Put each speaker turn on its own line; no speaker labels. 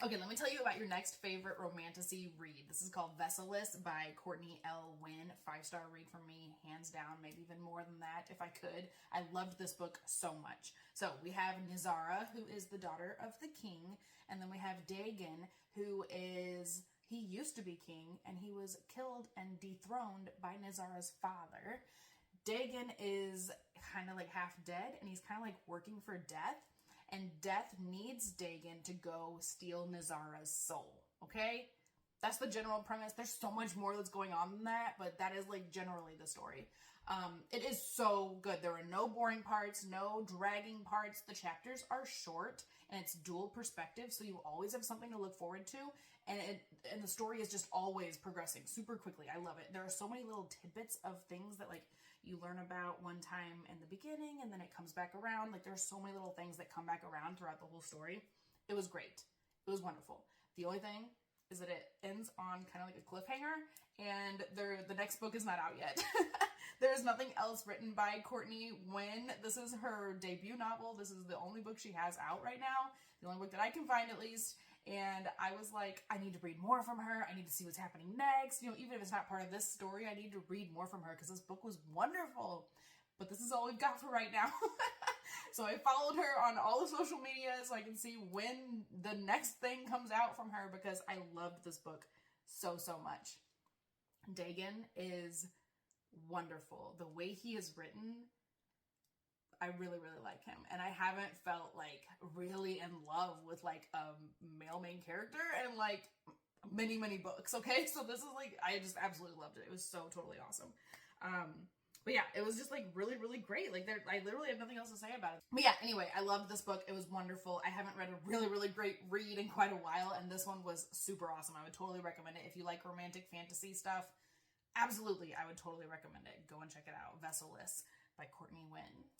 Okay, let me tell you about your next favorite romantasy read. This is called Vesselless by Cortney L. Winn. 5-star read from me, hands down, maybe even more than that if I could. I loved this book so much. So we have Nizara, who is the daughter of the king, and then we have Dagon, he used to be king, and he was killed and dethroned by Nizara's father. Dagon is kind of like half dead, and he's kind of like working for Death. And Death needs Dagon to go steal Nizara's soul, okay? That's the general premise. There's so much more that's going on than that, but that is like generally the story. It is so good. There are no boring parts, no dragging parts. The chapters are short and it's dual perspective, so you always have something to look forward to. And the story is just always progressing super quickly. I love it. There are so many little tidbits of things that like you learn about one time in the beginning and then it comes back around. Like there's so many little things that come back around throughout the whole story. It was great. It was wonderful. The only thing is that it ends on kind of like a cliffhanger, and the next book is not out yet. There's nothing else written by Cortney Winn. This is her debut novel. This is the only book she has out right now. The only book that I can find, at least. And I was like, I need to read more from her. I need to see what's happening next. You know, even if it's not part of this story, I need to read more from her because this book was wonderful. But this is all we've got for right now. So I followed her on all the social media so I can see when the next thing comes out from her because I loved this book so, so much. Dagon is wonderful. The way he is written, I really, really like him. And I haven't felt like really in love with like a male main character in like many, many books. Okay. So this is like, I just absolutely loved it. It was so totally awesome. But yeah, it was just like really, really great. Like I literally have nothing else to say about it. But yeah, anyway, I loved this book. It was wonderful. I haven't read a really, really great read in quite a while. And this one was super awesome. I would totally recommend it. If you like romantic fantasy stuff, absolutely, I would totally recommend it. Go and check it out. Vesselless by Cortney Winn.